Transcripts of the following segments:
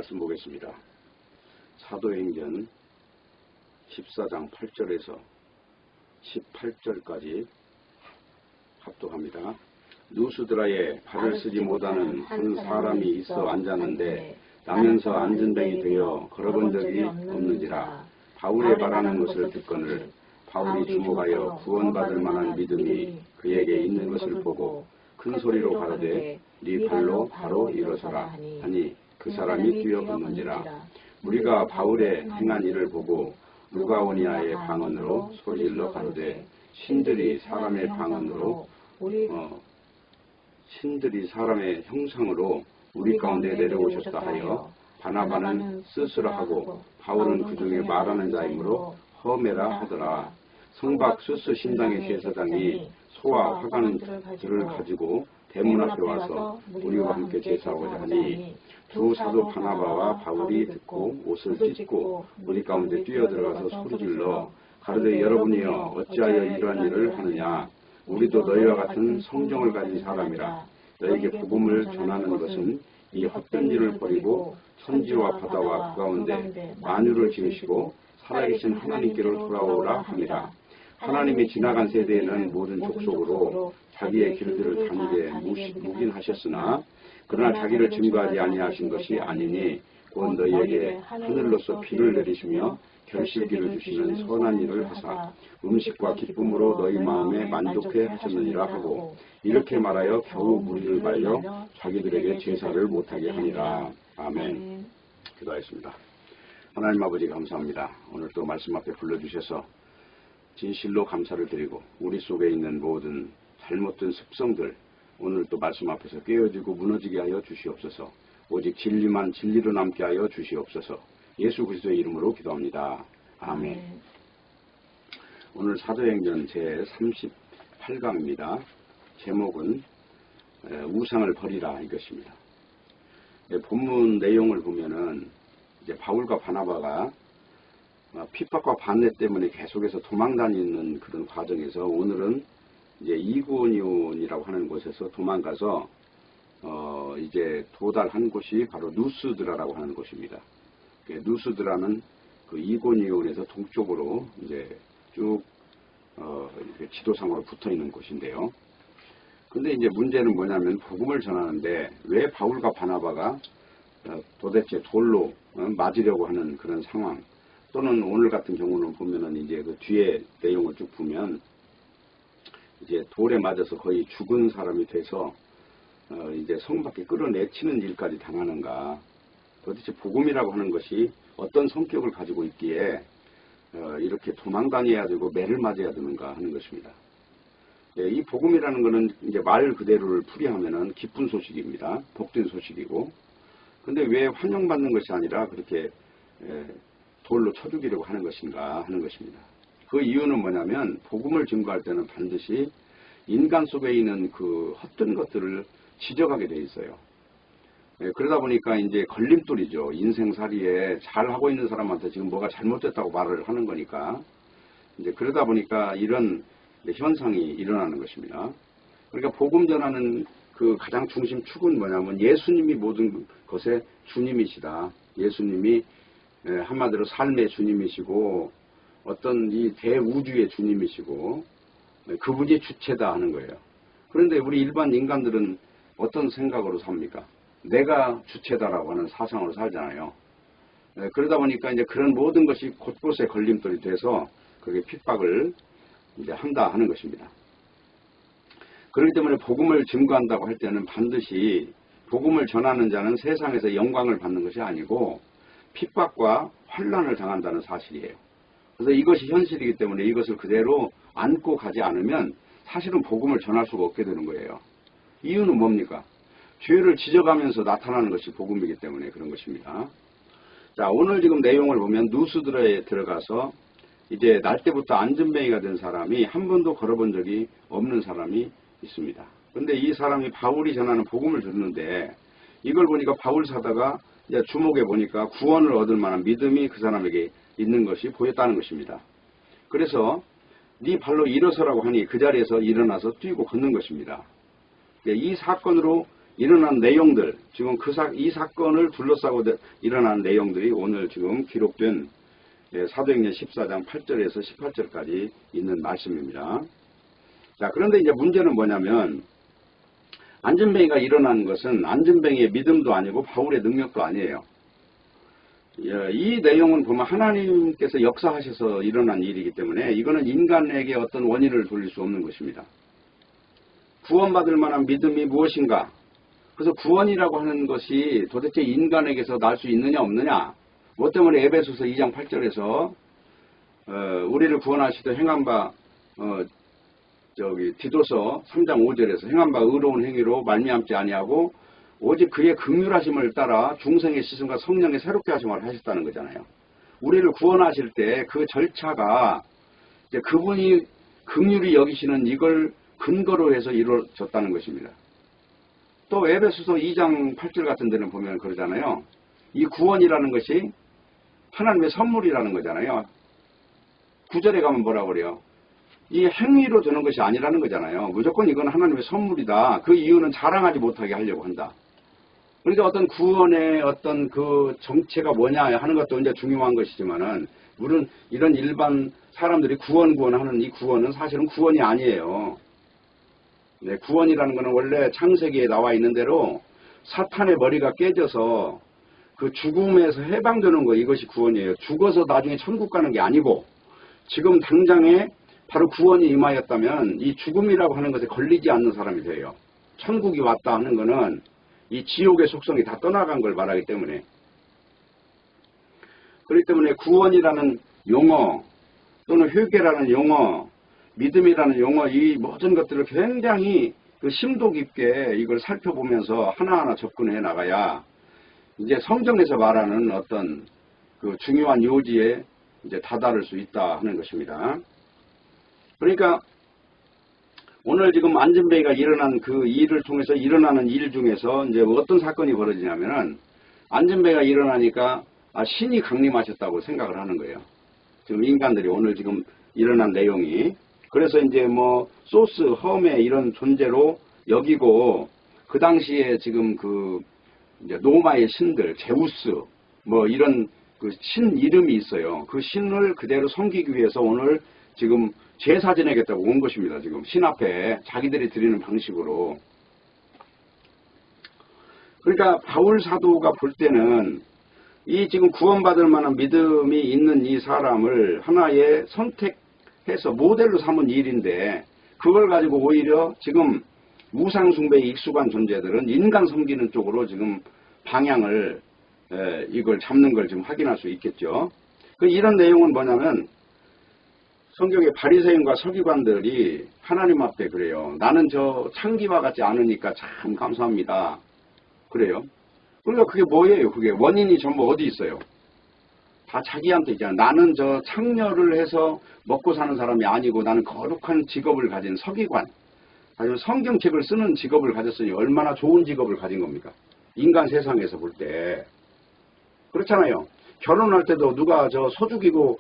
말씀 보겠습니다. 사도행전 14장 8절에서 18절까지 합독합니다. 누스드라에 발을 쓰지 못하는 한 사람이 있어 앉았는데 나면서 앉은 뱅이 되어 걸어본 적이 없는지라. 바울의 말하는 것을 듣거늘 바울이 주목하여 구원받을 만한 믿음이 그에게 있는 것을 보고 큰 소리로 가로되 네 발로 바로 일어서라 하니 그 사람이 뛰어 걷는지라. 우리가 바울의 행한 일을 보고 루가오니아의 방언으로 소리질러 가로되 신들이 사람의 방언으로 신들이 사람의 형상으로 우리 가운데 내려오셨다 하여 바나바는 스스로 하고 바울은 그 중에 말하는 자이므로 허메라 하더라. 성박 수스 신당의 제사장이 소와 화관들을 가지고 대문 앞에 와서 우리와 함께 제사하고자 하니 두 사도 바나바와 바울이 듣고 옷을 찢고 우리 가운데 뛰어들어가서 소리질러 가로되 여러분이여 어찌하여 이러한 일을 하느냐. 우리도 너희와 같은 성정을 가진 사람이라. 너에게 복음을 전하는 것은 이 헛된 일을 버리고 천지와 바다와 그 가운데 만유를 지으시고 살아계신 하나님께로 돌아오라 함이라. 하나님이 지나간 세대에는 모든 족속으로 자기의 길들을 다니게 묵인하셨으나 그러나 자기를 증거하지 아니하신 것이 아니니 곧 너희에게 하늘로서 비를 내리시며 결실기를 주시는 선한 일을 하사 음식과 기쁨으로 너희 마음에 만족해 하셨느니라 하고 이렇게 말하여 겨우 무리를 말려 자기들에게 제사를 못하게 하니라. 아멘. 기도하겠습니다. 하나님 아버지 감사합니다. 오늘 또 말씀 앞에 불러주셔서 진실로 감사를 드리고 우리 속에 있는 모든 잘못된 습성들 오늘 또 말씀 앞에서 깨어지고 무너지게 하여 주시옵소서. 오직 진리만 진리로 남게 하여 주시옵소서. 예수 그리스도의 이름으로 기도합니다. 아멘. 오늘 사도행전 제38강입니다. 제목은 우상을 버리라 이것입니다. 본문 내용을 보면은 이제 바울과 바나바가 핍박과 반대 때문에 계속해서 도망다니는 그런 과정에서 오늘은 이제 이고니온이라고 하는 곳에서 도망가서 이제 도달한 곳이 바로 누스드라라고 하는 곳입니다. 누스드라는 그 이고니온에서 동쪽으로 이제 쭉 이렇게 지도상으로 붙어 있는 곳인데요. 근데 이제 문제는 뭐냐면 복음을 전하는데 왜 바울과 바나바가 도대체 돌로 맞으려고 하는 그런 상황, 또는 오늘 같은 경우는 보면은 이제 그 뒤에 내용을 쭉 보면 이제 돌에 맞아서 거의 죽은 사람이 돼서 이제 성 밖에 끌어내치는 일까지 당하는가. 도대체 복음이라고 하는 것이 어떤 성격을 가지고 있기에 이렇게 도망다녀야 되고 매를 맞아야 되는가 하는 것입니다. 이 복음이라는 것은 이제 말 그대로를 풀이하면은 기쁜 소식입니다. 복된 소식이고. 근데 왜 환영받는 것이 아니라 그렇게 돌로 쳐 죽이려고 하는 것인가 하는 것입니다. 그 이유는 뭐냐면 복음을 증거할 때는 반드시 인간 속에 있는 그 헛된 것들을 지적하게 돼 있어요. 그러다 보니까 이제 걸림돌이죠. 인생살이에 잘하고 있는 사람한테 지금 뭐가 잘못됐다고 말을 하는 거니까 이제 그러다 보니까 이런 현상이 일어나는 것입니다. 그러니까 복음 전하는 그 가장 중심 축은 뭐냐면 예수님이 모든 것의 주님이시다. 예수님이 한마디로 삶의 주님이시고 어떤 이 대우주의 주님이시고 그분이 주체다 하는 거예요. 그런데 우리 일반 인간들은 어떤 생각으로 삽니까? 내가 주체다라고 하는 사상으로 살잖아요. 그러다 보니까 이제 그런 모든 것이 곳곳에 걸림돌이 돼서 그게 핍박을 이제 한다 하는 것입니다. 그렇기 때문에 복음을 증거한다고 할 때는 반드시 복음을 전하는 자는 세상에서 영광을 받는 것이 아니고 핍박과 환난을 당한다는 사실이에요. 그래서 이것이 현실이기 때문에 이것을 그대로 안고 가지 않으면 사실은 복음을 전할 수가 없게 되는 거예요. 이유는 뭡니까? 죄를 지적하면서 나타나는 것이 복음이기 때문에 그런 것입니다. 자, 오늘 지금 내용을 보면 누스드라에 들어가서 이제 날 때부터 앉은뱅이가 된 사람이 한 번도 걸어본 적이 없는 사람이 있습니다. 그런데 이 사람이 바울이 전하는 복음을 듣는데 이걸 보니까 바울 사다가 이제 주목해 보니까 구원을 얻을 만한 믿음이 그 사람에게 있는 것이 보였다는 것입니다. 그래서 네 발로 일어서라고 하니 그 자리에서 일어나서 뛰고 걷는 것입니다. 이 사건으로 일어난 내용들, 지금 이 사건을 둘러싸고 일어난 내용들이 오늘 지금 기록된 사도행전 14장 8절에서 18절까지 있는 말씀입니다. 자, 그런데 이제 문제는 뭐냐면, 안전뱅이가 일어난 것은 안전뱅이의 믿음도 아니고 바울의 능력도 아니에요. 이 내용은 보면 하나님께서 역사하셔서 일어난 일이기 때문에 이거는 인간에게 어떤 원인을 돌릴 수 없는 것입니다. 구원받을 만한 믿음이 무엇인가? 그래서 구원이라고 하는 것이 도대체 인간에게서 날 수 있느냐 없느냐? 뭐 때문에 에베소서 2장 8절에서 우리를 구원하시되 행한 바 디도서 3장 5절에서 행한 바 의로운 행위로 말미암지 아니하고 오직 그의 긍휼하심을 따라 중생의 시선과 성령의 새롭게 하심을 하셨다는 거잖아요. 우리를 구원하실 때 그 절차가 이제 그분이 긍휼히 여기시는 이걸 근거로 해서 이루어졌다는 것입니다. 또 에베소서 2장 8절 같은 데는 보면 그러잖아요. 이 구원이라는 것이 하나님의 선물이라는 거잖아요. 9절에 가면 뭐라고 그래요? 이 행위로 되는 것이 아니라는 거잖아요. 무조건 이건 하나님의 선물이다. 그 이유는 자랑하지 못하게 하려고 한다. 그러니까 어떤 구원의 어떤 그 정체가 뭐냐 하는 것도 이제 중요한 것이지만은, 물론 이런 일반 사람들이 구원하는 이 구원은 사실은 구원이 아니에요. 네, 구원이라는 것은 원래 창세기에 나와 있는 대로 사탄의 머리가 깨져서 그 죽음에서 해방되는 거, 이것이 구원이에요. 죽어서 나중에 천국 가는 게 아니고, 지금 당장에 바로 구원이 임하였다면 이 죽음이라고 하는 것에 걸리지 않는 사람이 돼요. 천국이 왔다 하는 것은 이 지옥의 속성이 다 떠나간 걸 말하기 때문에. 그렇기 때문에 구원이라는 용어 또는 회개라는 용어, 믿음이라는 용어, 이 모든 것들을 굉장히 그 심도 깊게 이걸 살펴보면서 하나하나 접근해 나가야 이제 성경에서 말하는 어떤 그 중요한 요지에 이제 다다를 수 있다 하는 것입니다. 그러니까 오늘 지금 안전뱅이가 일어난 그 일을 통해서 일어나는 일 중에서 이제 어떤 사건이 벌어지냐면은, 안전뱅이가 일어나니까 신이 강림하셨다고 생각을 하는 거예요. 지금 인간들이 오늘 지금 일어난 내용이. 그래서 이제 뭐 소스, 험의 이런 존재로 여기고, 그 당시에 지금 그 이제 노마의 신들, 제우스 뭐 이런 그 신 이름이 있어요. 그 신을 그대로 섬기기 위해서 오늘 지금 제사 지내겠다고 온 것입니다. 지금 신 앞에 자기들이 드리는 방식으로. 그러니까 바울 사도가 볼 때는 이 지금 구원받을 만한 믿음이 있는 이 사람을 하나의 선택해서 모델로 삼은 일인데, 그걸 가지고 오히려 지금 우상 숭배에 익숙한 존재들은 인간 섬기는 쪽으로 지금 방향을 이걸 잡는 걸 지금 확인할 수 있겠죠. 이런 내용은 뭐냐면, 성경의 바리새인과 서기관들이 하나님 앞에 그래요. 나는 저 창기와 같지 않으니까 참 감사합니다. 그래요. 그러니까 그게 뭐예요? 그게 원인이 전부 어디 있어요? 다 자기한테 있잖아. 나는 저 창녀를 해서 먹고 사는 사람이 아니고 나는 거룩한 직업을 가진 서기관, 아니면 성경책을 쓰는 직업을 가졌으니 얼마나 좋은 직업을 가진 겁니까? 인간 세상에서 볼 때. 그렇잖아요. 결혼할 때도 누가 저 소 죽이고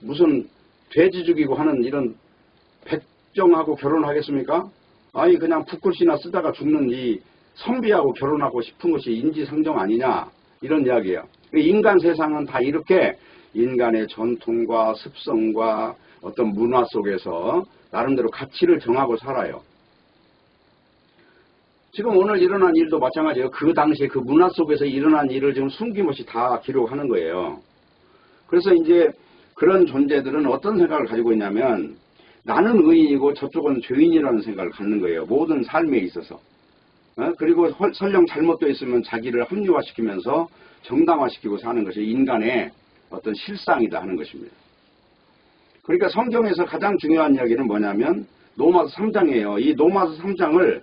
무슨 돼지 죽이고 하는 이런 백정하고 결혼하겠습니까? 아니 그냥 붓글씨나 쓰다가 죽는 이 선비하고 결혼하고 싶은 것이 인지상정 아니냐, 이런 이야기예요. 인간 세상은 다 이렇게 인간의 전통과 습성과 어떤 문화 속에서 나름대로 가치를 정하고 살아요. 지금 오늘 일어난 일도 마찬가지예요. 그 당시에 그 문화 속에서 일어난 일을 지금 숨김없이 다 기록하는 거예요. 그래서 이제 그런 존재들은 어떤 생각을 가지고 있냐면, 나는 의인이고 저쪽은 죄인이라는 생각을 갖는 거예요. 모든 삶에 있어서. 그리고 설령 잘못되어 있으면 자기를 합리화시키면서 정당화시키고 사는 것이 인간의 어떤 실상이다 하는 것입니다. 그러니까 성경에서 가장 중요한 이야기는 뭐냐면 로마서 3장이에요. 이 로마서 3장을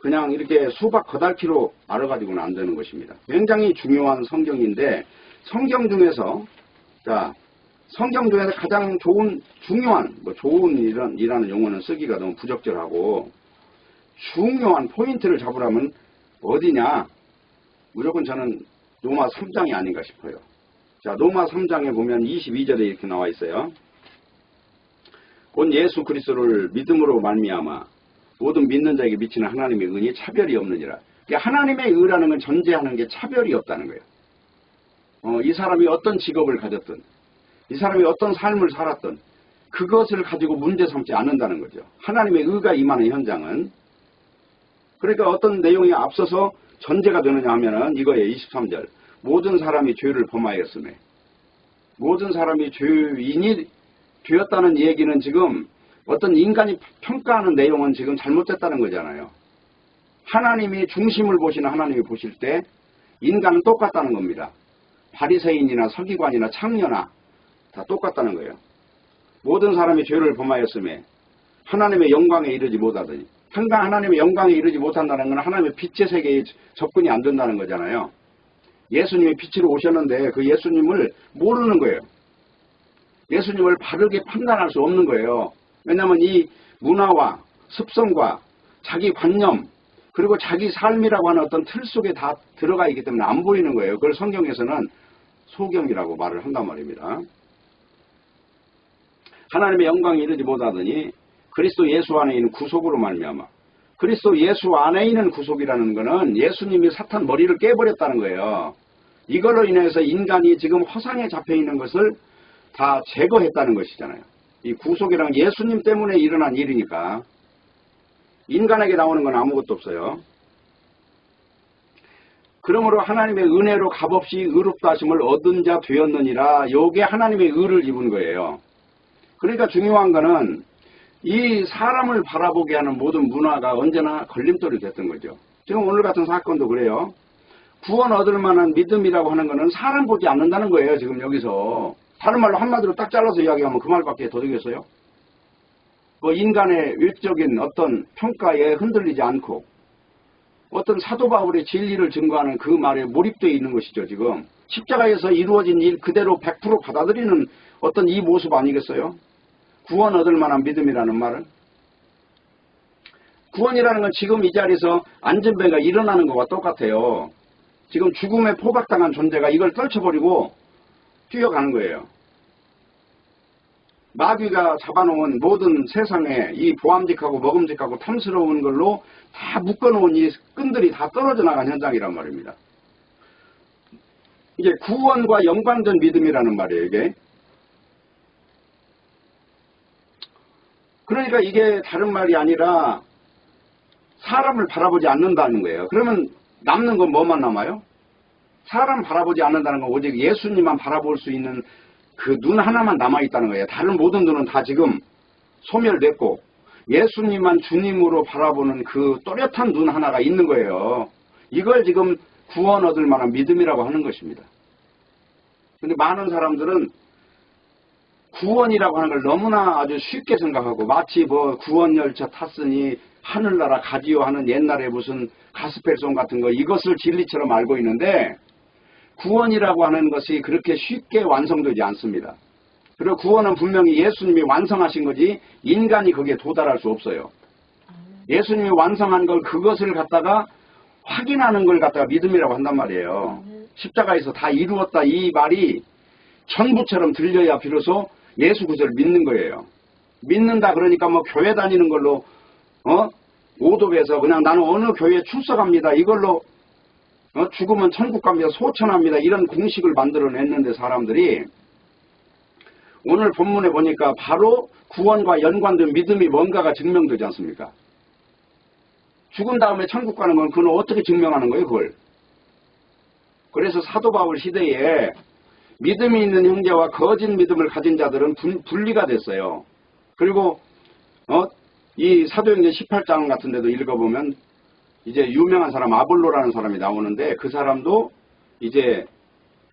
그냥 이렇게 수박 거달키로 알아가지고는 안 되는 것입니다. 굉장히 중요한 성경인데, 성경 중에서 가장 중요한, 좋은 이라는 용어는 쓰기가 너무 부적절하고, 중요한 포인트를 잡으라면 어디냐? 무조건 저는 로마 3장이 아닌가 싶어요. 자, 로마 3장에 보면 22절에 이렇게 나와 있어요. 곧 예수 그리스도를 믿음으로 말미암아 모든 믿는 자에게 미치는 하나님의 은혜에 차별이 없느니라. 하나님의 의라는 건 전제하는 게 차별이 없다는 거예요. 이 사람이 어떤 직업을 가졌든 이 사람이 어떤 삶을 살았든 그것을 가지고 문제 삼지 않는다는 거죠. 하나님의 의가 임하는 현장은. 그러니까 어떤 내용이 앞서서 전제가 되느냐 하면은 이거예요. 23절. 모든 사람이 죄를 범하였음에. 모든 사람이 죄인이 되었다는 얘기는 지금 어떤 인간이 평가하는 내용은 지금 잘못됐다는 거잖아요. 하나님이 중심을 보시는 하나님이 보실 때 인간은 똑같다는 겁니다. 바리새인이나 서기관이나 창녀나 다 똑같다는 거예요. 모든 사람이 죄를 범하였음에 하나님의 영광에 이르지 못하더니, 항상 하나님의 영광에 이르지 못한다는 건 하나님의 빛의 세계에 접근이 안 된다는 거잖아요. 예수님이 빛으로 오셨는데 그 예수님을 모르는 거예요. 예수님을 바르게 판단할 수 없는 거예요. 왜냐하면 이 문화와 습성과 자기 관념 그리고 자기 삶이라고 하는 어떤 틀 속에 다 들어가 있기 때문에 안 보이는 거예요. 그걸 성경에서는 소경이라고 말을 한단 말입니다. 하나님의 영광에 이르지 못하더니 그리스도 예수 안에 있는 구속으로 말미암아. 그리스도 예수 안에 있는 구속이라는 것은 예수님이 사탄 머리를 깨버렸다는 거예요. 이걸로 인해서 인간이 지금 허상에 잡혀있는 것을 다 제거했다는 것이잖아요. 이 구속이란 예수님 때문에 일어난 일이니까 인간에게 나오는 건 아무것도 없어요. 그러므로 하나님의 은혜로 값없이 의롭다 하심을 얻은 자 되었느니라. 요게 하나님의 의를 입은 거예요. 그러니까 중요한 거는 이 사람을 바라보게 하는 모든 문화가 언제나 걸림돌이 됐던 거죠. 지금 오늘 같은 사건도 그래요. 구원 얻을 만한 믿음이라고 하는 거는 사람 보지 않는다는 거예요. 지금 여기서. 다른 말로 한마디로 딱 잘라서 이야기하면 그 말밖에 더 되겠어요? 뭐 인간의 외적인 어떤 평가에 흔들리지 않고 어떤 사도 바울의 진리를 증거하는 그 말에 몰입되어 있는 것이죠. 지금 십자가에서 이루어진 일 그대로 100% 받아들이는 어떤 이 모습 아니겠어요? 구원 얻을 만한 믿음이라는 말은. 구원이라는 건 지금 이 자리에서 안전배가 일어나는 것과 똑같아요. 지금 죽음에 포박당한 존재가 이걸 떨쳐버리고 뛰어가는 거예요. 마귀가 잡아놓은 모든 세상에 이 보암직하고 먹음직하고 탐스러운 걸로 다 묶어놓은 이 끈들이 다 떨어져 나간 현장이란 말입니다. 이게 구원과 연관된 믿음이라는 말이에요, 이게. 그러니까 이게 다른 말이 아니라 사람을 바라보지 않는다는 거예요. 그러면 남는 건 뭐만 남아요? 사람 바라보지 않는다는 건 오직 예수님만 바라볼 수 있는 그 눈 하나만 남아있다는 거예요. 다른 모든 눈은 다 지금 소멸됐고 예수님만 주님으로 바라보는 그 또렷한 눈 하나가 있는 거예요. 이걸 지금 구원 얻을 만한 믿음이라고 하는 것입니다. 근데 많은 사람들은 구원이라고 하는 걸 너무나 아주 쉽게 생각하고 마치 뭐 구원열차 탔으니 하늘나라 가지요 하는 옛날에 무슨 가스펠송 같은 거 이것을 진리처럼 알고 있는데 구원이라고 하는 것이 그렇게 쉽게 완성되지 않습니다. 그리고 구원은 분명히 예수님이 완성하신 거지 인간이 거기에 도달할 수 없어요. 예수님이 완성한 걸 그것을 갖다가 확인하는 걸 갖다가 믿음이라고 한단 말이에요. 십자가에서 다 이루었다 이 말이 전부처럼 들려야 비로소 예수 구절을 믿는 거예요. 믿는다 그러니까 뭐 교회 다니는 걸로 오도에서 그냥 나는 어느 교회에 출석합니다. 이걸로 죽으면 천국 갑니다. 소천합니다. 이런 공식을 만들어냈는데 사람들이 오늘 본문에 보니까 바로 구원과 연관된 믿음이 뭔가가 증명되지 않습니까? 죽은 다음에 천국 가는 건 그건 어떻게 증명하는 거예요, 그걸? 그래서 사도 바울 시대에 믿음이 있는 형제와 거짓 믿음을 가진 자들은 분리가 됐어요. 그리고 이 사도행전 18장 같은 데도 읽어보면 이제 유명한 사람 아볼로라는 사람이 나오는데 그 사람도 이제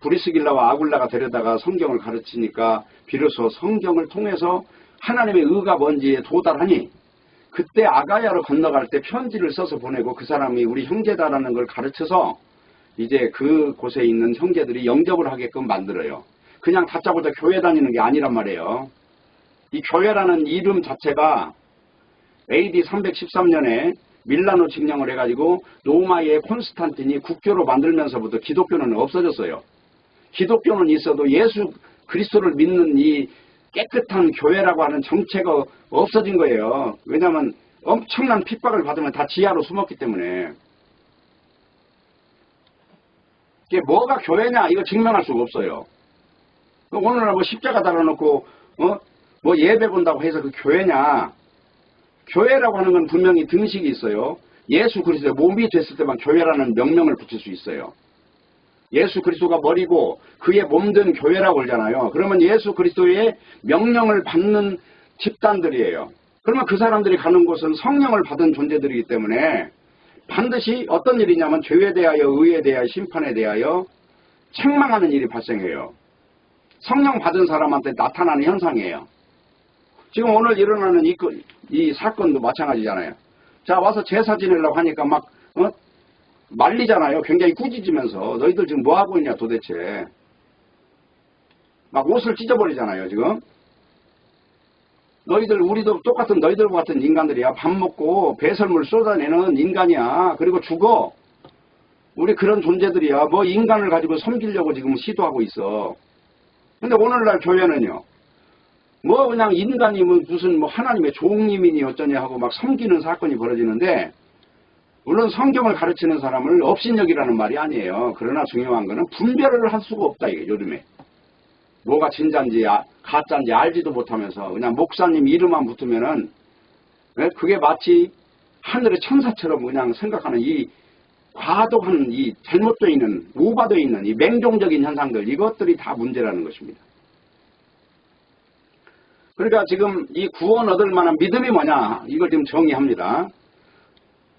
브리스길라와 아굴라가 데려다가 성경을 가르치니까 비로소 성경을 통해서 하나님의 의가 뭔지에 도달하니 그때 아가야로 건너갈 때 편지를 써서 보내고 그 사람이 우리 형제다라는 걸 가르쳐서 이제 그곳에 있는 형제들이 영접을 하게끔 만들어요. 그냥 다짜고짜 교회 다니는 게 아니란 말이에요. 이 교회라는 이름 자체가 AD 313년에 밀라노 칙령을 해가지고 로마의 콘스탄틴이 국교로 만들면서부터 기독교는 없어졌어요. 기독교는 있어도 예수 그리스도를 믿는 이 깨끗한 교회라고 하는 정체가 없어진 거예요. 왜냐하면 엄청난 핍박을 받으면 다 지하로 숨었기 때문에. 이게 뭐가 교회냐 이거 증명할 수가 없어요. 오늘날 뭐 십자가 달아놓고 뭐 예배 본다고 해서 그 교회냐? 교회라고 하는 건 분명히 등식이 있어요. 예수 그리스도의 몸이 됐을 때만 교회라는 명명을 붙일 수 있어요. 예수 그리스도가 머리고 그의 몸된 교회라고 그러잖아요. 그러면 예수 그리스도의 명령을 받는 집단들이에요. 그러면 그 사람들이 가는 곳은 성령을 받은 존재들이기 때문에 반드시 어떤 일이냐면 죄에 대하여, 의에 대하여, 심판에 대하여 책망하는 일이 발생해요. 성령 받은 사람한테 나타나는 현상이에요. 지금 오늘 일어나는 이 사건도 마찬가지잖아요. 자, 와서 제사 지내려고 하니까 막 말리잖아요. 굉장히 꾸짖으면서 너희들 지금 뭐하고 있냐 도대체. 막 옷을 찢어버리잖아요 지금. 너희들 우리도 똑같은 너희들과 같은 인간들이야. 밥 먹고 배설물 쏟아내는 인간이야. 그리고 죽어. 우리 그런 존재들이야. 뭐 인간을 가지고 섬기려고 지금 시도하고 있어. 근데 오늘날 교회는요. 뭐 그냥 인간이 무슨 뭐 하나님의 종님이니 어쩌냐 하고 막 섬기는 사건이 벌어지는데 물론 성경을 가르치는 사람을 업신여기라는 말이 아니에요. 그러나 중요한 거는 분별을 할 수가 없다 이게 요즘에. 뭐가 진짜인지 가짜인지 알지도 못하면서 그냥 목사님 이름만 붙으면은 그게 마치 하늘의 천사처럼 그냥 생각하는 이 과도한 이 잘못되어 있는 오바되어 있는 이 맹종적인 현상들 이것들이 다 문제라는 것입니다. 그러니까 지금 이 구원 얻을 만한 믿음이 뭐냐 이걸 지금 정의합니다.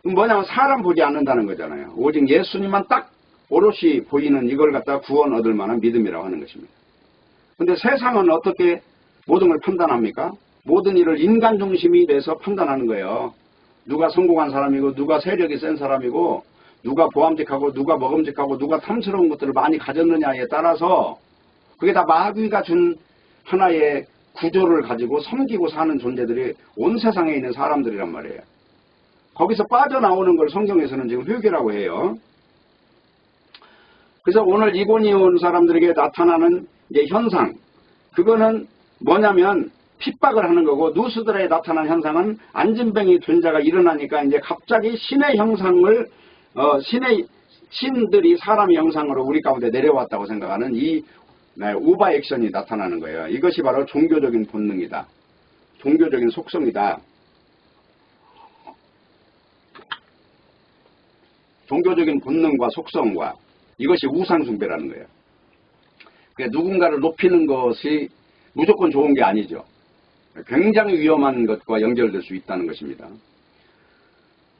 뭐냐면 사람 보지 않는다는 거잖아요. 오직 예수님만 딱 오롯이 보이는 이걸 갖다가 구원 얻을 만한 믿음이라고 하는 것입니다. 근데 세상은 어떻게 모든 걸 판단합니까? 모든 일을 인간 중심이 돼서 판단하는 거예요. 누가 성공한 사람이고 누가 세력이 센 사람이고 누가 보암직하고 누가 먹음직하고 누가 탐스러운 것들을 많이 가졌느냐에 따라서 그게 다 마귀가 준 하나의 구조를 가지고 섬기고 사는 존재들이 온 세상에 있는 사람들이란 말이에요. 거기서 빠져나오는 걸 성경에서는 지금 회개라고 해요. 그래서 오늘 이곤이 온 사람들에게 나타나는 이제 현상, 그거는 뭐냐면 핍박을 하는 거고, 누스드라에 나타난 현상은 안진뱅이 된 자가 일어나니까 이제 갑자기 신의 형상을 신들이 사람의 형상으로 우리 가운데 내려왔다고 생각하는 이 오바 액션이 나타나는 거예요. 이것이 바로 종교적인 본능이다. 종교적인 속성이다. 종교적인 본능과 속성과 이것이 우상숭배라는 거예요. 그러니까 누군가를 높이는 것이 무조건 좋은 게 아니죠. 굉장히 위험한 것과 연결될 수 있다는 것입니다.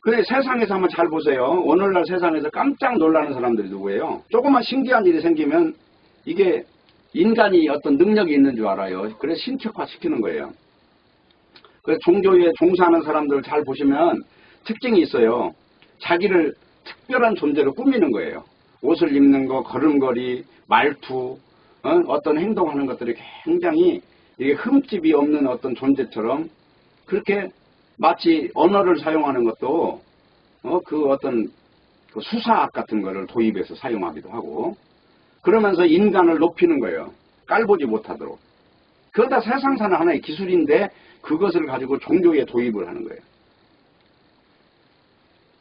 근데 세상에서 한번 잘 보세요. 오늘날 세상에서 깜짝 놀라는 사람들이 누구예요? 조금만 신기한 일이 생기면 이게 인간이 어떤 능력이 있는 줄 알아요. 그래서 신격화 시키는 거예요. 그래서 종교에 종사하는 사람들을 잘 보시면 특징이 있어요. 자기를 특별한 존재로 꾸미는 거예요. 옷을 입는 거, 걸음걸이, 말투, 어떤 행동하는 것들이 굉장히 이게 흠집이 없는 어떤 존재처럼 그렇게 마치 언어를 사용하는 것도 그 어떤 그 수사학 같은 거를 도입해서 사용하기도 하고 그러면서 인간을 높이는 거예요. 깔보지 못하도록. 그건 다 세상 사는 하나의 기술인데 그것을 가지고 종교에 도입을 하는 거예요.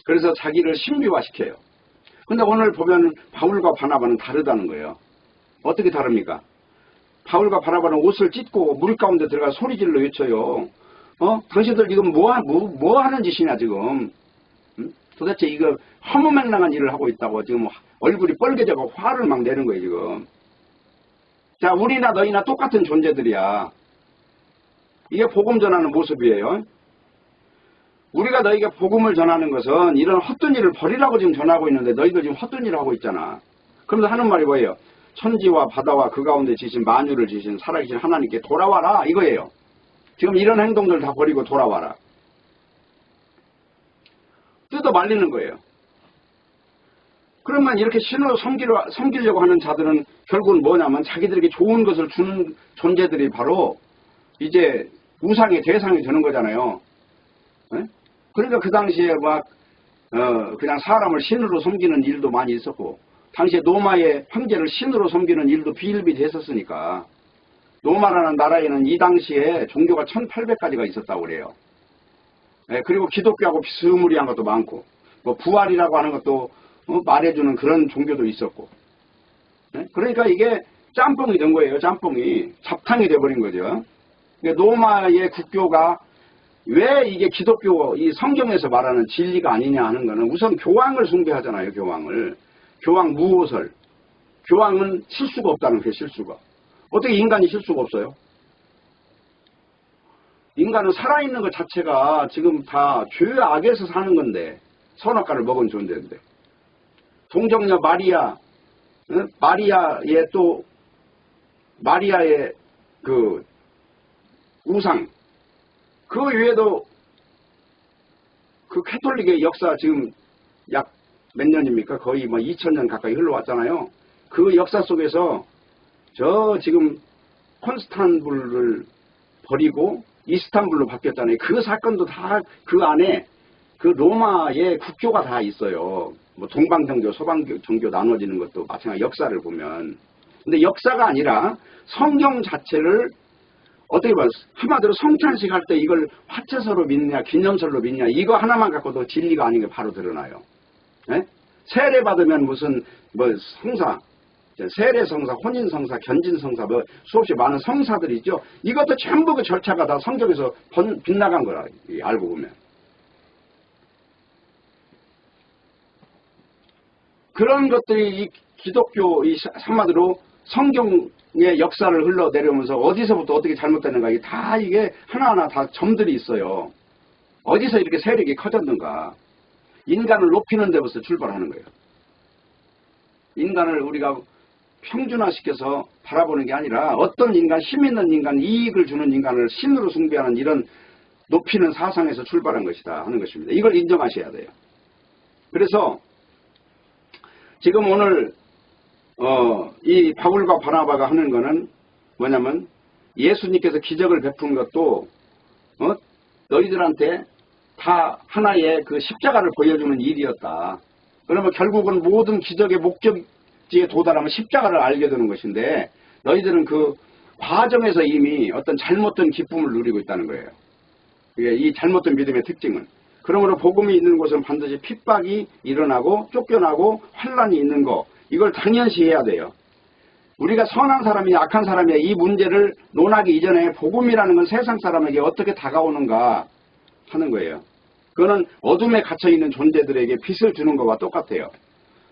그래서 자기를 신비화시켜요. 근데 오늘 보면 바울과 바나바는 다르다는 거예요. 어떻게 다릅니까? 바울과 바나바는 옷을 찢고 물 가운데 들어가 소리질러 외쳐요. 당신들 지금 뭐 하는 짓이냐 지금. 도대체 이거 허무맹랑한 일을 하고 있다고 지금 얼굴이 뻘개져서 화를 막 내는 거예요 지금. 자, 우리나 너희나 똑같은 존재들이야. 이게 복음 전하는 모습이에요. 우리가 너희에게 복음을 전하는 것은 이런 헛된 일을 버리라고 지금 전하고 있는데 너희들 지금 헛된 일을 하고 있잖아. 그러면서 하는 말이 뭐예요? 천지와 바다와 그 가운데 지신 만유를 지신 살아계신 하나님께 돌아와라 이거예요. 지금 이런 행동들 다 버리고 돌아와라. 뜯어 말리는 거예요. 그러면 이렇게 신으로 섬기려고 하는 자들은 결국은 뭐냐면 자기들에게 좋은 것을 주는 존재들이 바로 이제 우상의 대상이 되는 거잖아요. 네? 그러니까 그 당시에 막 그냥 사람을 신으로 섬기는 일도 많이 있었고 당시에 로마의 황제를 신으로 섬기는 일도 비일비재했었으니까 로마라는 나라에는 이 당시에 종교가 1800가지가 있었다고 그래요. 네, 그리고 기독교하고 비스무리한 것도 많고 뭐 부활이라고 하는 것도 말해주는 그런 종교도 있었고 그러니까 이게 짬뽕이 된 거예요. 짬뽕이. 잡탕이 돼버린 거죠. 로마의 국교가 왜 이게 기독교, 이 성경에서 말하는 진리가 아니냐 하는 거는 우선 교황을 숭배하잖아요. 교황을. 교황 무오설. 교황은 실수가 없다는 거예요. 실수가. 어떻게 인간이 실수가 없어요? 인간은 살아있는 것 자체가 지금 다 죄악에서 사는 건데, 선악과를 먹은 존재인데. 동정녀 마리아, 마리아의 그 우상, 그 외에도 그 캐톨릭의 역사 지금 약 몇 년입니까? 거의 뭐 2000년 가까이 흘러왔잖아요. 그 역사 속에서 저 지금 콘스탄불을 버리고 이스탄불로 바뀌었잖아요. 그 사건도 다 그 안에 그 로마의 국교가 다 있어요. 뭐 동방정교, 서방정교 나눠지는 것도 마찬가지 역사를 보면. 근데 역사가 아니라 성경 자체를 어떻게 봐요? 한마디로 성찬식 할 때 이걸 화채서로 믿느냐, 기념설로 믿느냐, 이거 하나만 갖고도 진리가 아닌 게 바로 드러나요. 네? 세례 받으면 무슨 뭐 성사, 세례 성사, 혼인 성사, 견진 성사, 뭐 수없이 많은 성사들이 있죠. 이것도 전부 그 절차가 다 성경에서 빗나간 거라, 알고 보면. 그런 것들이 이 기독교, 이 한마디로 성경의 역사를 흘러내려오면서 어디서부터 어떻게 잘못되는가, 이게 다 이게 하나하나 다 점들이 있어요. 어디서 이렇게 세력이 커졌는가. 인간을 높이는 데부터 출발하는 거예요. 인간을 우리가 평준화시켜서 바라보는 게 아니라 어떤 인간, 힘 있는 인간, 이익을 주는 인간을 신으로 숭배하는 이런 높이는 사상에서 출발한 것이다 하는 것입니다. 이걸 인정하셔야 돼요. 그래서 지금 오늘 이 바울과 바나바가 하는 거는 뭐냐면 예수님께서 기적을 베푼 것도 너희들한테 다 하나의 그 십자가를 보여주는 일이었다. 그러면 결국은 모든 기적의 목적지에 도달하면 십자가를 알게 되는 것인데 너희들은 그 과정에서 이미 어떤 잘못된 기쁨을 누리고 있다는 거예요. 이 잘못된 믿음의 특징은. 그러므로 복음이 있는 곳은 반드시 핍박이 일어나고 쫓겨나고 환란이 있는 거, 이걸 당연시해야 돼요. 우리가 선한 사람이 악한 사람이 이 문제를 논하기 이전에 복음이라는 건 세상 사람에게 어떻게 다가오는가 하는 거예요. 그거는 어둠에 갇혀있는 존재들에게 빛을 주는 것과 똑같아요.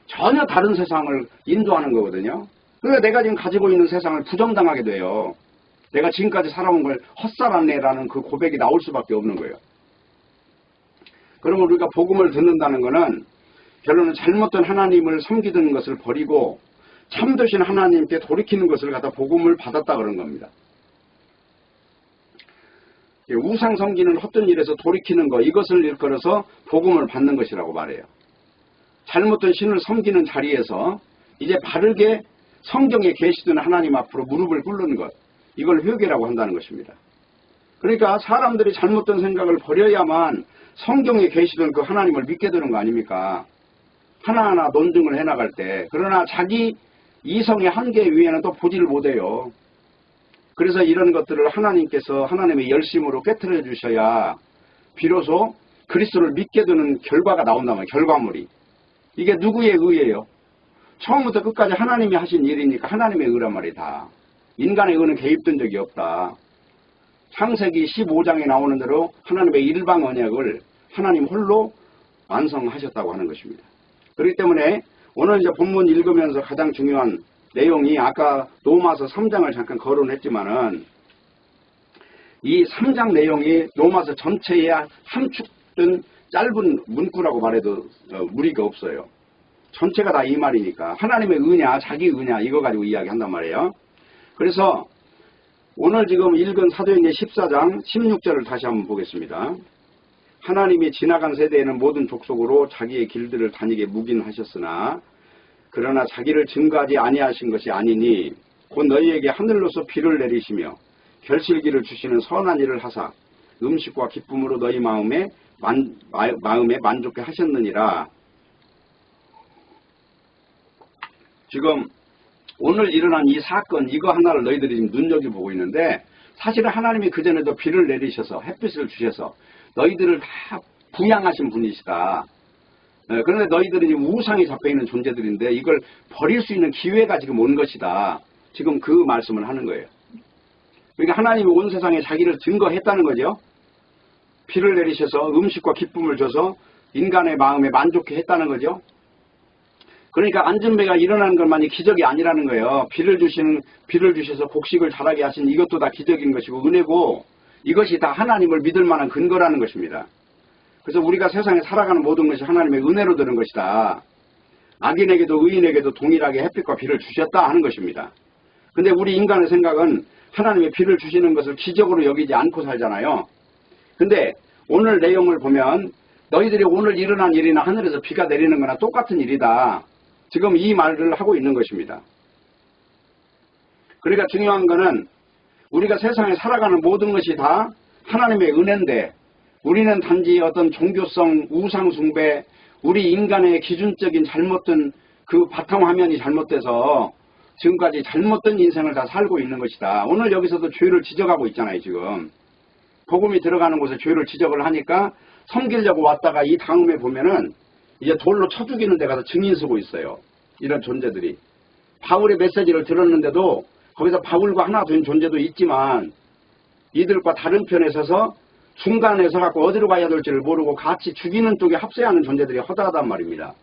전혀 다른 세상을 인도하는 거거든요. 그래서 내가 지금 가지고 있는 세상을 부정당하게 돼요. 내가 지금까지 살아온 걸 헛살았네라는 그 고백이 나올 수밖에 없는 거예요. 그러면 우리가 복음을 듣는다는 것은 결론은 잘못된 하나님을 섬기던 것을 버리고 참되신 하나님께 돌이키는 것을 갖다 복음을 받았다 그런 겁니다. 우상 섬기는 헛된 일에서 돌이키는 것, 이것을 일컬어서 복음을 받는 것이라고 말해요. 잘못된 신을 섬기는 자리에서 이제 바르게 성경에 계시던 하나님 앞으로 무릎을 꿇는 것, 이걸 회개라고 한다는 것입니다. 그러니까 사람들이 잘못된 생각을 버려야만 성경에 계시던 그 하나님을 믿게 되는 거 아닙니까? 하나하나 논증을 해나갈 때. 그러나 자기 이성의 한계 위에는 또 보지를 못해요. 그래서 이런 것들을 하나님께서 하나님의 열심으로 깨트려 주셔야 비로소 그리스도를 믿게 되는 결과가 나온다면, 결과물이. 이게 누구의 의예요? 처음부터 끝까지 하나님이 하신 일이니까 하나님의 의란 말이다. 인간의 의는 개입된 적이 없다. 창세기 15장에 나오는 대로 하나님의 일방 언약을 하나님 홀로 완성하셨다고 하는 것입니다. 그렇기 때문에 오늘 이제 본문 읽으면서 가장 중요한 내용이 아까 로마서 3장을 잠깐 거론했지만은 이 3장 내용이 로마서 전체에 함축된 짧은 문구라고 말해도 무리가 없어요. 전체가 다 이 말이니까 하나님의 의냐 자기 의냐 이거 가지고 이야기한단 말이에요. 그래서 오늘 지금 읽은 사도행전 14장 16절을 다시 한번 보겠습니다. 하나님이 지나간 세대에는 모든 족속으로 자기의 길들을 다니게 묵인하셨으나 그러나 자기를 증거하지 아니하신 것이 아니니 곧 너희에게 하늘로서 비를 내리시며 결실기를 주시는 선한 일을 하사 음식과 기쁨으로 너희 마음에 만족해 하셨느니라. 지금 오늘 일어난 이 사건 이거 하나를 너희들이 지금 눈여겨보고 있는데 사실은 하나님이 그전에도 비를 내리셔서 햇빛을 주셔서 너희들을 다 부양하신 분이시다. 그런데 너희들은 우상에 잡혀있는 존재들인데 이걸 버릴 수 있는 기회가 지금 온 것이다. 지금 그 말씀을 하는 거예요. 그러니까 하나님이 온 세상에 자기를 증거했다는 거죠. 비를 내리셔서 음식과 기쁨을 줘서 인간의 마음에 만족해 했다는 거죠. 그러니까 안전배가 일어나는 것만이 기적이 아니라는 거예요. 비를 주셔서 곡식을 자라게 하신 이것도 다 기적인 것이고 은혜고 이것이 다 하나님을 믿을 만한 근거라는 것입니다. 그래서 우리가 세상에 살아가는 모든 것이 하나님의 은혜로 되는 것이다. 악인에게도 의인에게도 동일하게 햇빛과 비를 주셨다 하는 것입니다. 근데 우리 인간의 생각은 하나님의 비를 주시는 것을 기적으로 여기지 않고 살잖아요. 근데 오늘 내용을 보면 너희들이 오늘 일어난 일이나 하늘에서 비가 내리는 거나 똑같은 일이다. 지금 이 말을 하고 있는 것입니다. 그러니까 중요한 거는 우리가 세상에 살아가는 모든 것이 다 하나님의 은혜인데 우리는 단지 어떤 종교성, 우상숭배, 우리 인간의 기준적인 잘못된 그 바탕화면이 잘못돼서 지금까지 잘못된 인생을 다 살고 있는 것이다. 오늘 여기서도 죄를 지적하고 있잖아요, 지금. 복음이 들어가는 곳에 죄를 지적을 하니까 섬기려고 왔다가 이 다음에 보면은 이제 돌로 쳐 죽이는 데 가서 증인 쓰고 있어요. 이런 존재들이. 바울의 메시지를 들었는데도 거기서 바울과 하나 된 존재도 있지만 이들과 다른 편에 서서 중간에 서갖고 어디로 가야 될지를 모르고 같이 죽이는 쪽에 합세하는 존재들이 허다하단 말입니다.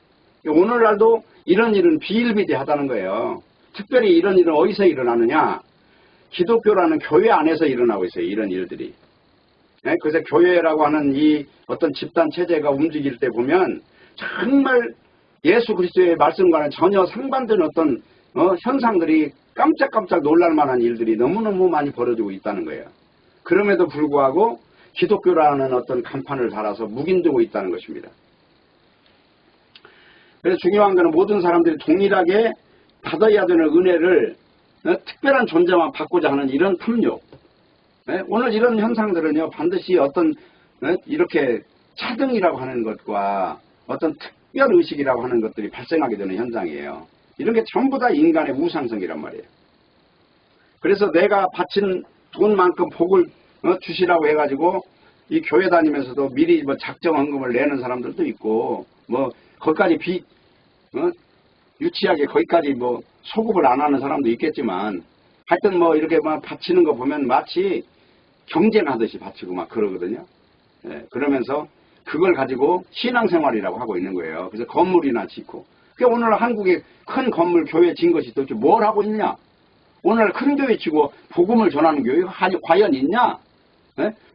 오늘날도 이런 일은 비일비재하다는 거예요. 특별히 이런 일은 어디서 일어나느냐? 기독교라는 교회 안에서 일어나고 있어요. 이런 일들이. 그래서 교회라고 하는 이 어떤 집단 체제가 움직일 때 보면 정말 예수 그리스도의 말씀과는 전혀 상반된 어떤 현상들이 깜짝깜짝 놀랄 만한 일들이 너무너무 많이 벌어지고 있다는 거예요. 그럼에도 불구하고 기독교라는 어떤 간판을 달아서 묵인되고 있다는 것입니다. 그래서 중요한 것은 모든 사람들이 동일하게 받아야 되는 은혜를 특별한 존재만 받고자 하는 이런 탐욕. 오늘 이런 현상들은요 반드시 어떤 이렇게 차등이라고 하는 것과 어떤 특별의식이라고 하는 것들이 발생하게 되는 현상이에요. 이런 게 전부 다 인간의 우상성이란 말이에요. 그래서 내가 바친 돈만큼 복을 주시라고 해가지고 이 교회 다니면서도 미리 뭐 작정헌금을 내는 사람들도 있고 뭐 거기까지 유치하게 거기까지 뭐 소급을 안 하는 사람도 있겠지만 하여튼 뭐 이렇게 막 바치는 거 보면 마치 경쟁하듯이 바치고 막 그러거든요. 그러면서 그걸 가지고 신앙생활이라고 하고 있는 거예요. 그래서 건물이나 짓고. 그러니까 오늘 한국에 큰 건물 교회 진 것이 도대체 뭘 하고 있냐? 오늘 큰 교회 치고 복음을 전하는 교회가 과연 있냐?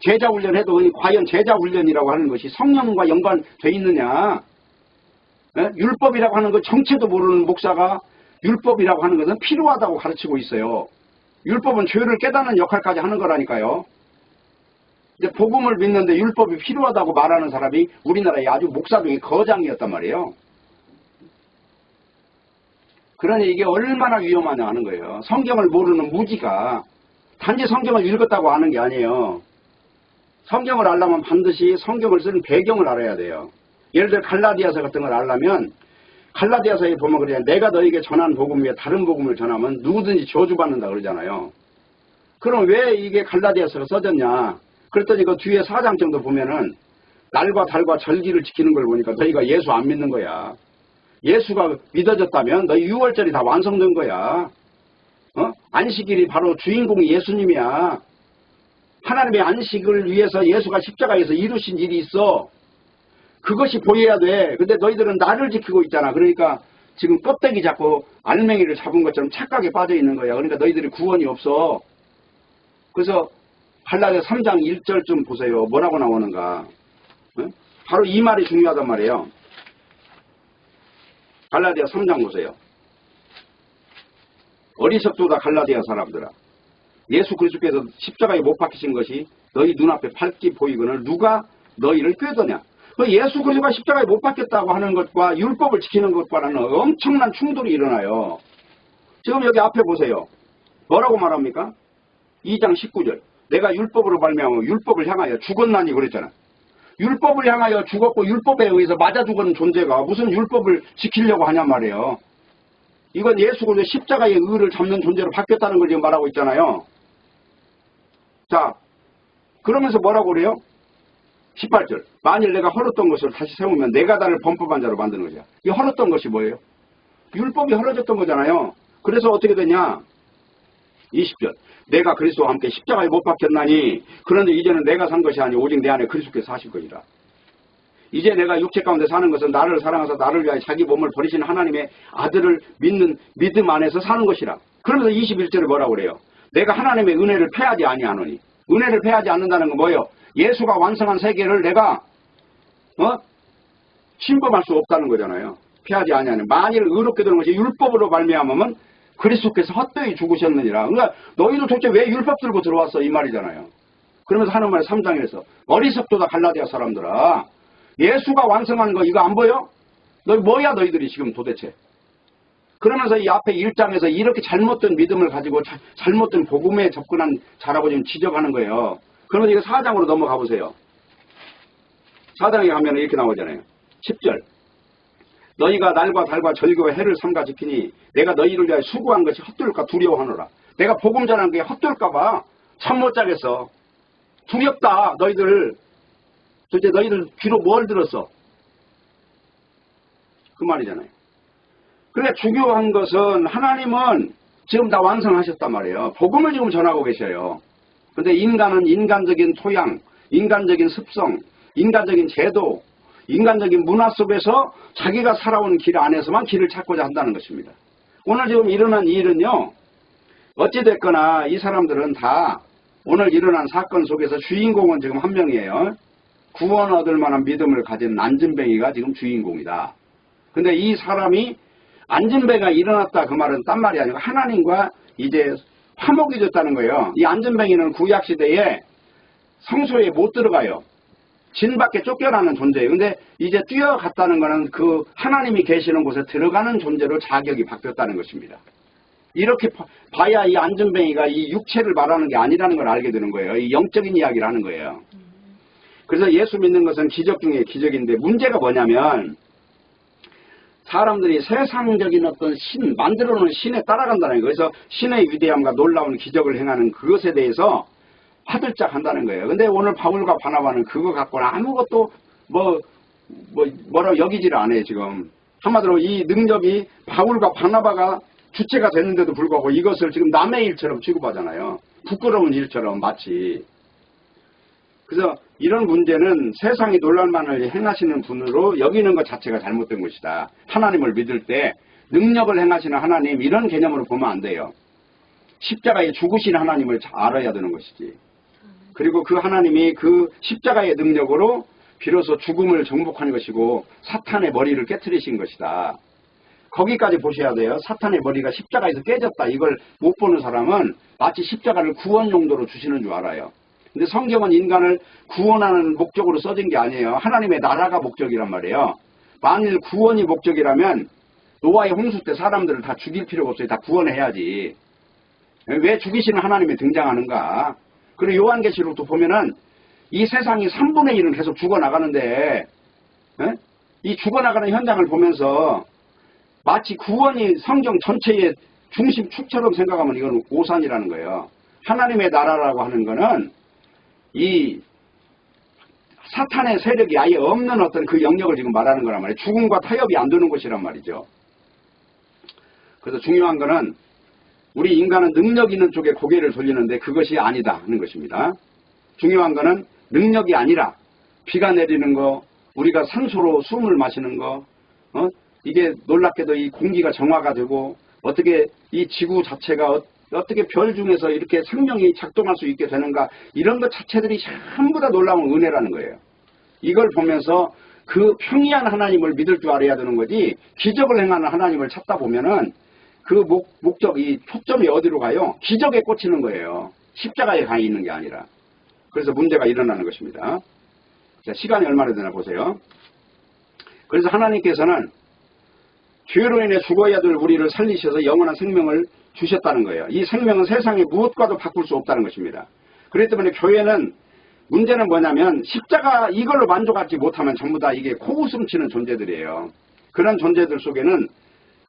제자훈련 해도 과연 제자훈련이라고 하는 것이 성령과 연관되어 있느냐? 율법이라고 하는 것 정체도 모르는 목사가 율법이라고 하는 것은 필요하다고 가르치고 있어요. 율법은 죄를 깨닫는 역할까지 하는 거라니까요. 이제 복음을 믿는데 율법이 필요하다고 말하는 사람이 우리나라의 아주 목사 중에 거장이었단 말이에요. 그러니 이게 얼마나 위험하냐 하는 거예요. 성경을 모르는 무지가 단지 성경을 읽었다고 아는 게 아니에요. 성경을 알려면 반드시 성경을 쓰는 배경을 알아야 돼요. 예를 들어 갈라디아서 같은 걸 알려면 갈라디아서에 보면 그래요. 내가 너에게 전한 복음 외에 다른 복음을 전하면 누구든지 저주받는다 그러잖아요. 그럼 왜 이게 갈라디아서가 써졌냐? 그랬더니 그 뒤에 4장 정도 보면은 날과 달과 절기를 지키는 걸 보니까 너희가 예수 안 믿는 거야. 예수가 믿어졌다면 너희 6월절이 다 완성된 거야. 안식일이 바로 주인공이 예수님이야. 하나님의 안식을 위해서 예수가 십자가에서 이루신 일이 있어. 그것이 보여야 돼. 근데 너희들은 나를 지키고 있잖아. 그러니까 지금 껍데기 잡고 알맹이를 잡은 것처럼 착각에 빠져 있는 거야. 그러니까 너희들이 구원이 없어. 그래서 갈라디아 3장 1절 좀 보세요. 뭐라고 나오는가. 바로 이 말이 중요하단 말이에요. 갈라디아 3장 보세요. 어리석도다 갈라디아 사람들아. 예수 그리스도께서 십자가에 못 박히신 것이 너희 눈앞에 밝게 보이거늘 누가 너희를 꾀더냐. 예수 그리스도가 십자가에 못 박혔다고 하는 것과 율법을 지키는 것과는 엄청난 충돌이 일어나요. 지금 여기 앞에 보세요. 뭐라고 말합니까? 2장 19절. 내가 율법으로 말미암아 율법을 향하여 죽었나니 그랬잖아. 율법을 향하여 죽었고 율법에 의해서 맞아 죽은 존재가 무슨 율법을 지키려고 하냔 말이에요. 이건 예수 그리스도 십자가의 의를 잡는 존재로 바뀌었다는 걸 지금 말하고 있잖아요. 자, 그러면서 뭐라고 그래요? 18절. 만일 내가 헐었던 것을 다시 세우면 내가 나를 범법한 자로 만드는 거죠. 이 헐었던 것이 뭐예요? 율법이 헐어졌던 거잖아요. 그래서 어떻게 되냐? 20절. 내가 그리스도와 함께 십자가에 못 박혔나니 그런데 이제는 내가 산 것이 아니 오직 내 안에 그리스도께서 사실 것이라. 이제 내가 육체 가운데 사는 것은 나를 사랑하사 나를 위하여 자기 몸을 버리신 하나님의 아들을 믿는 믿음 안에서 사는 것이라. 그러면서 21절에 뭐라고 그래요? 내가 하나님의 은혜를 패하지 아니하노니. 은혜를 패하지 않는다는 건 뭐예요? 예수가 완성한 세계를 내가 침범할 수 없다는 거잖아요. 피하지 아니하는. 만일 의롭게 되는 것이 율법으로 말미암으면 그리스도께서 헛되이 죽으셨느니라. 그러니까 너희도 도대체 왜 율법 들고 들어왔어? 이 말이잖아요. 그러면서 하는 말이 3장에서 어리석도다 갈라디아 사람들아. 예수가 완성한 거 이거 안 보여? 너희 뭐야 너희들이 지금 도대체. 그러면서 이 앞에 1장에서 이렇게 잘못된 믿음을 가지고 잘못된 복음에 접근한 자라고 지금 지적하는 거예요. 그러면 이거 4장으로 넘어가 보세요. 4장에 가면 이렇게 나오잖아요. 10절. 너희가 날과 달과 절기와 해를 삼가 지키니 내가 너희를 위하여 수고한 것이 헛될까 두려워하노라. 내가 복음 전하는 게 헛될까 봐 잠 못 자겠어. 두렵다 너희들. 도대체 너희들 귀로 뭘 들었어? 그 말이잖아요. 그러니까 중요한 것은 하나님은 지금 다 완성하셨단 말이에요. 복음을 지금 전하고 계셔요. 그런데 인간은 인간적인 토양, 인간적인 습성, 인간적인 제도, 인간적인 문화 속에서 자기가 살아온 길 안에서만 길을 찾고자 한다는 것입니다. 오늘 지금 일어난 일은요. 어찌됐거나 이 사람들은 다 오늘 일어난 사건 속에서 주인공은 지금 한 명이에요. 구원 얻을 만한 믿음을 가진 안진뱅이가 지금 주인공이다. 근데 이 사람이 안진뱅이가 일어났다 그 말은 딴 말이 아니고 하나님과 이제 화목이 됐다는 거예요. 이 안진뱅이는 구약시대에 성소에 못 들어가요. 진 밖에 쫓겨나는 존재예요. 근데 이제 뛰어갔다는 거는 그 하나님이 계시는 곳에 들어가는 존재로 자격이 바뀌었다는 것입니다. 이렇게 봐야 이 안진뱅이가 이 육체를 말하는 게 아니라는 걸 알게 되는 거예요. 이 영적인 이야기를 하는 거예요. 그래서 예수 믿는 것은 기적 중에 기적인데 문제가 뭐냐면 사람들이 세상적인 어떤 신, 만들어 놓은 신에 따라간다는 거예요. 그래서 신의 위대함과 놀라운 기적을 행하는 그것에 대해서 화들짝 한다는 거예요. 근데 오늘 바울과 바나바는 그거 갖고는 아무것도 뭐라고 여기지를 않아요, 지금. 한마디로 이 능력이 바울과 바나바가 주체가 됐는데도 불구하고 이것을 지금 남의 일처럼 취급하잖아요. 부끄러운 일처럼 마치. 그래서 이런 문제는 세상이 놀랄만을 행하시는 분으로 여기는 것 자체가 잘못된 것이다. 하나님을 믿을 때 능력을 행하시는 하나님 이런 개념으로 보면 안 돼요. 십자가에 죽으신 하나님을 알아야 되는 것이지. 그리고 그 하나님이 그 십자가의 능력으로 비로소 죽음을 정복하는 것이고 사탄의 머리를 깨트리신 것이다. 거기까지 보셔야 돼요. 사탄의 머리가 십자가에서 깨졌다. 이걸 못 보는 사람은 마치 십자가를 구원 용도로 주시는 줄 알아요. 근데 성경은 인간을 구원하는 목적으로 써진 게 아니에요. 하나님의 나라가 목적이란 말이에요. 만일 구원이 목적이라면 노아의 홍수 때 사람들을 다 죽일 필요가 없어요. 다 구원해야지. 왜 죽이시는 하나님이 등장하는가? 그리고 요한계시록도 보면은 이 세상이 3분의 1은 계속 죽어나가는데 이 죽어나가는 현장을 보면서 마치 구원이 성경 전체의 중심축처럼 생각하면 이건 오산이라는 거예요. 하나님의 나라라고 하는 거는 이 사탄의 세력이 아예 없는 어떤 그 영역을 지금 말하는 거란 말이에요. 죽음과 타협이 안 되는 곳이란 말이죠. 그래서 중요한 거는 우리 인간은 능력 있는 쪽에 고개를 돌리는데 그것이 아니다 하는 것입니다. 중요한 거는 능력이 아니라 비가 내리는 거, 우리가 산소로 숨을 마시는 거, 이게 놀랍게도 이 공기가 정화가 되고 어떻게 이 지구 자체가 어떻게 별 중에서 이렇게 생명이 작동할 수 있게 되는가 이런 것 자체들이 전부 다 놀라운 은혜라는 거예요. 이걸 보면서 그 평이한 하나님을 믿을 줄 알아야 되는 거지 기적을 행하는 하나님을 찾다 보면은 그 목적, 이 초점이 어디로 가요? 기적에 꽂히는 거예요. 십자가에 가 있는 게 아니라. 그래서 문제가 일어나는 것입니다. 자, 시간이 얼마나 되나 보세요. 그래서 하나님께서는 죄로 인해 죽어야 될 우리를 살리셔서 영원한 생명을 주셨다는 거예요. 이 생명은 세상에 무엇과도 바꿀 수 없다는 것입니다. 그렇기 때문에 교회는 문제는 뭐냐면 십자가 이걸로 만족하지 못하면 전부 다 이게 코웃음 치는 존재들이에요. 그런 존재들 속에는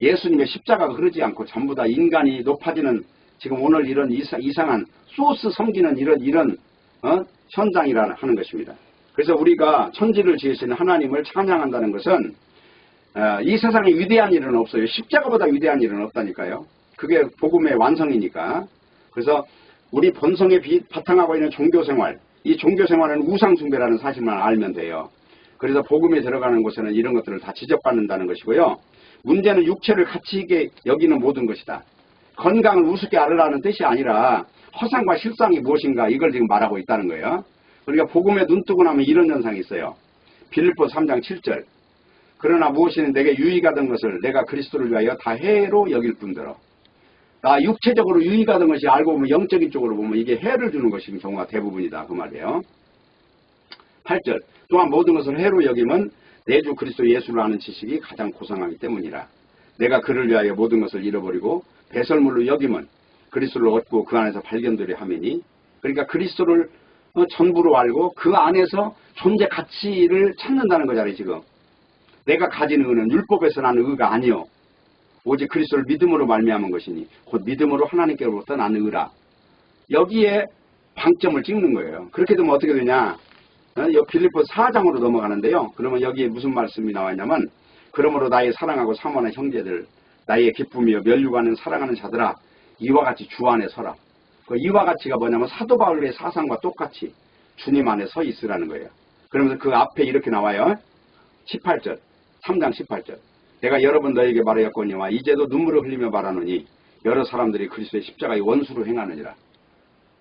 예수님의 십자가가 흐르지 않고 전부 다 인간이 높아지는 지금 오늘 이런 이상한 소스 섬기는 이런 현장이라 하는 것입니다. 그래서 우리가 천지를 지으신 하나님을 찬양한다는 것은 이 세상에 위대한 일은 없어요. 십자가보다 위대한 일은 없다니까요. 그게 복음의 완성이니까. 그래서 우리 본성에 바탕하고 있는 종교생활, 이 종교생활은 우상숭배라는 사실만 알면 돼요. 그래서 복음에 들어가는 곳에는 이런 것들을 다 지적받는다는 것이고요. 문제는 육체를 가치있게 여기는 모든 것이다. 건강을 우습게 알으라는 뜻이 아니라 허상과 실상이 무엇인가 이걸 지금 말하고 있다는 거예요. 그러니까 복음에 눈뜨고 나면 이런 현상이 있어요. 빌립보 3장 7절. 그러나 무엇이든 내게 유익하던 것을 내가 그리스도를 위하여 다 해로 여길 뿐더러. 나 육체적으로 유익하던 것이 알고 보면 영적인 쪽으로 보면 이게 해를 주는 것이 경우가 대부분이다. 그 말이에요. 8절. 또한 모든 것을 해로 여김은 내 주 그리스도 예수를 아는 지식이 가장 고상하기 때문이라. 내가 그를 위하여 모든 것을 잃어버리고 배설물로 여김은 그리스도를 얻고 그 안에서 발견되려 하매니. 그러니까 그리스도를 전부로 알고 그 안에서 존재 가치를 찾는다는 거잖아요. 지금 내가 가진 의는 율법에서 나는 의가 아니요 오직 그리스도를 믿음으로 말미암은 것이니 곧 믿음으로 하나님께로부터 나는 의라. 여기에 방점을 찍는 거예요. 그렇게 되면 어떻게 되냐. 빌립보 4장으로 넘어가는데요. 그러면 여기에 무슨 말씀이 나와 있냐면 그러므로 나의 사랑하고 사모하는 형제들 나의 기쁨이요 면류관은 사랑하는 자들아 이와 같이 주 안에 서라. 그 이와 같이가 뭐냐면 사도 바울의 사상과 똑같이 주님 안에 서 있으라는 거예요. 그러면서 그 앞에 이렇게 나와요. 18절 3장 18절 내가 여러 번 너에게 말하였거니와 이제도 눈물을 흘리며 말하노니 여러 사람들이 그리스도의 십자가의 원수로 행하느니라.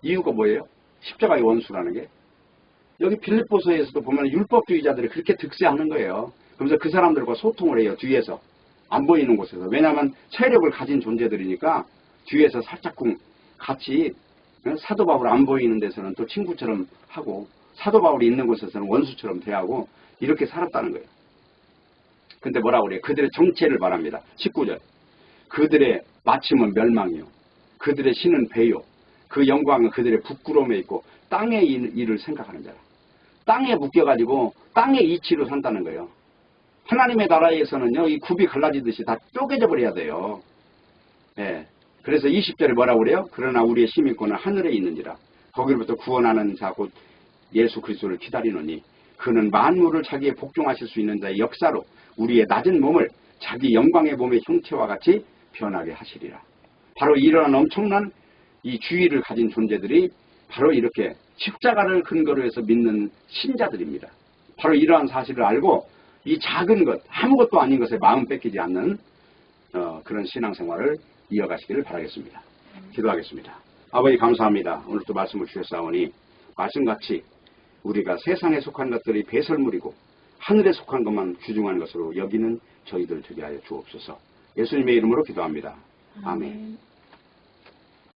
이유가 뭐예요? 십자가의 원수라는 게 여기 빌립보서에서도 보면 율법주의자들이 그렇게 득세하는 거예요. 그러면서 그 사람들과 소통을 해요. 뒤에서 안 보이는 곳에서. 왜냐하면 체력을 가진 존재들이니까 뒤에서 살짝쿵 같이 사도 바울 안 보이는 데서는 또 친구처럼 하고 사도 바울이 있는 곳에서는 원수처럼 대하고 이렇게 살았다는 거예요. 근데 뭐라고 그래요? 그들의 정체를 말합니다. 19절 그들의 마침은 멸망이요 그들의 신은 배요 그 영광은 그들의 부끄러움에 있고 땅의 일을 생각하는 자라. 땅에 묶여가지고 땅의 이치로 산다는 거예요. 하나님의 나라에서는요 이 굽이 갈라지듯이 다 쪼개져 버려야 돼요. 예. 그래서 20절에 뭐라고 그래요? 그러나 우리의 시민권은 하늘에 있는지라 거기로부터 구원하는 자 곧 예수 그리스도를 기다리노니 그는 만물을 자기의 복종하실 수 있는 자의 역사로 우리의 낮은 몸을 자기 영광의 몸의 형체와 같이 변하게 하시리라. 바로 이러한 엄청난 이 주의를 가진 존재들이 바로 이렇게 십자가를 근거로 해서 믿는 신자들입니다. 바로 이러한 사실을 알고 이 작은 것 아무것도 아닌 것에 마음 뺏기지 않는 그런 신앙생활을 이어가시기를 바라겠습니다. 기도하겠습니다. 아버지 감사합니다. 오늘 또 말씀을 주셨사오니 말씀같이 우리가 세상에 속한 것들이 배설물이고 하늘에 속한 것만 귀중한 것으로 여기는 저희들 되게 하여 주옵소서. 예수님의 이름으로 기도합니다. 아멘.